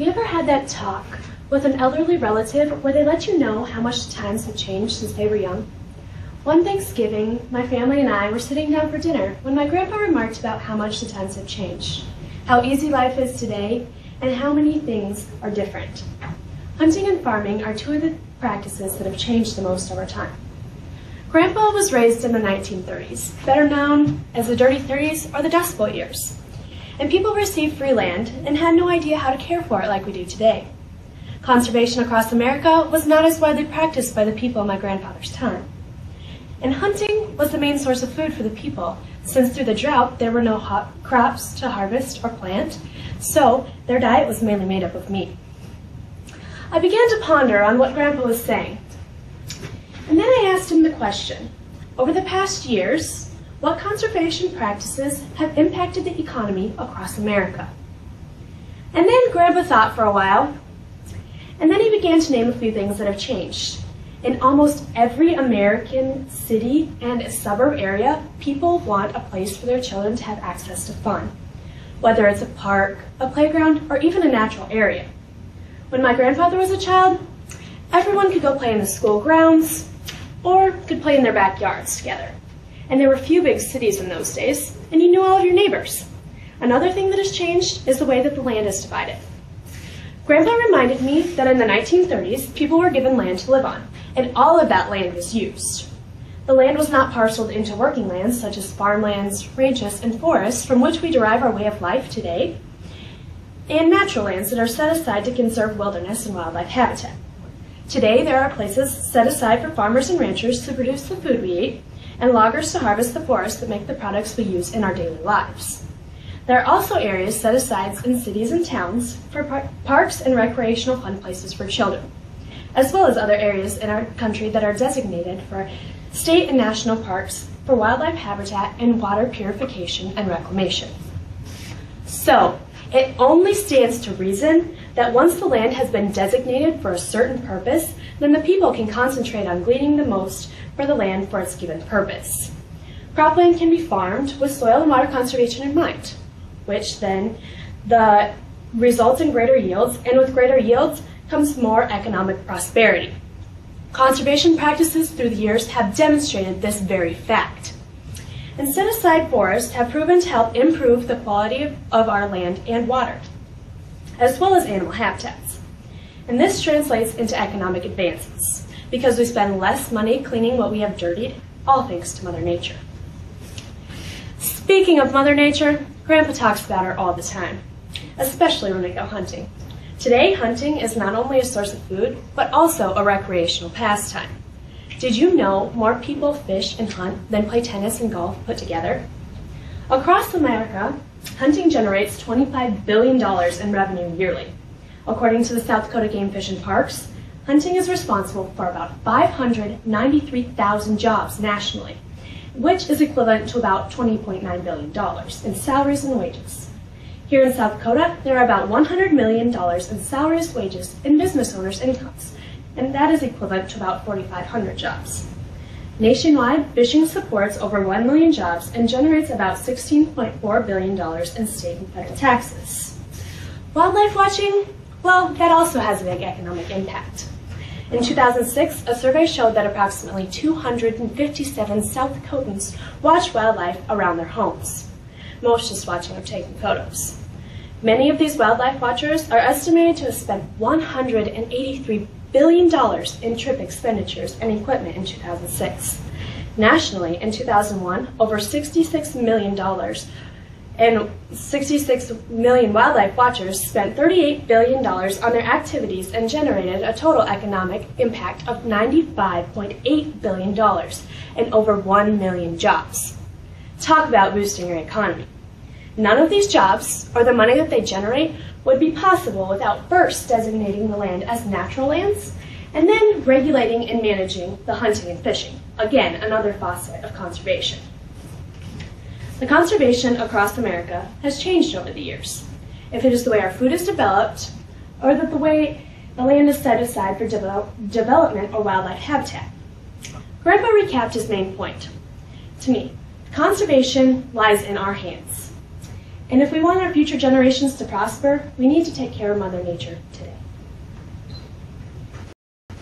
Have you ever had that talk with an elderly relative where they let you know how much the times have changed since they were young? One Thanksgiving, my family and I were sitting down for dinner when my grandpa remarked about how much the times have changed, how easy life is today, and how many things are different. Hunting and farming are two of the practices that have changed the most over time. Grandpa was raised in the 1930s, better known as the Dirty 30s or the Dust Bowl years. And people received free land and had no idea how to care for it like we do today. Conservation across America was not as widely practiced by the people in my grandfather's time. And hunting was the main source of food for the people, since through the drought there were no crops to harvest or plant, so their diet was mainly made up of meat. I began to ponder on what Grandpa was saying, and then I asked him the question, over the past years, what conservation practices have impacted the economy across America? And then Grandpa thought for a while, and then he began to name a few things that have changed. In almost every American city and suburb area, people want a place for their children to have access to fun, whether it's a park, a playground, or even a natural area. When my grandfather was a child, everyone could go play in the school grounds or could play in their backyards together. And there were few big cities in those days, and you knew all of your neighbors. Another thing that has changed is the way that the land is divided. Grandpa reminded me that in the 1930s, people were given land to live on, and all of that land was used. The land was not parceled into working lands such as farmlands, ranches, and forests from which we derive our way of life today, and natural lands that are set aside to conserve wilderness and wildlife habitat. Today, there are places set aside for farmers and ranchers to produce the food we eat, and loggers to harvest the forests that make the products we use in our daily lives. There are also areas set aside in cities and towns for parks and recreational fun places for children, as well as other areas in our country that are designated for state and national parks for wildlife habitat and water purification and reclamation. So, it only stands to reason that once the land has been designated for a certain purpose, then the people can concentrate on gleaning the most for the land for its given purpose. Cropland can be farmed with soil and water conservation in mind, which then results in greater yields, and with greater yields comes more economic prosperity. Conservation practices through the years have demonstrated this very fact. And set-aside forests have proven to help improve the quality of our land and water, as well as animal habitats. And this translates into economic advances, because we spend less money cleaning what we have dirtied, all thanks to Mother Nature. Speaking of Mother Nature, Grandpa talks about her all the time, especially when we go hunting. Today, hunting is not only a source of food, but also a recreational pastime. Did you know more people fish and hunt than play tennis and golf put together? Across America, hunting generates $25 billion in revenue yearly. According to the South Dakota Game Fish and Parks, hunting is responsible for about 593,000 jobs nationally, which is equivalent to about $20.9 billion in salaries and wages. Here in South Dakota, there are about $100 million in salaries, wages, and business owners' incomes, and that is equivalent to about 4,500 jobs. Nationwide, fishing supports over 1 million jobs and generates about $16.4 billion in state and federal taxes. Wildlife watching, well, that also has a big economic impact. In 2006, a survey showed that approximately 257 South Dakotans watch wildlife around their homes, most just watching or taking photos. Many of these wildlife watchers are estimated to have spent $183 billion in trip expenditures and equipment in 2006. Nationally, in 2001, over $66 million and 66 million wildlife watchers spent $38 billion on their activities and generated a total economic impact of $95.8 billion and over 1 million jobs. Talk about boosting your economy. None of these jobs, or the money that they generate, would be possible without first designating the land as natural lands, and then regulating and managing the hunting and fishing. Again, another facet of conservation. The conservation across America has changed over the years. If it is the way our food is developed, or the way the land is set aside for development or wildlife habitat. Grandpa recapped his main point. To me, conservation lies in our hands. And if we want our future generations to prosper, we need to take care of Mother Nature today.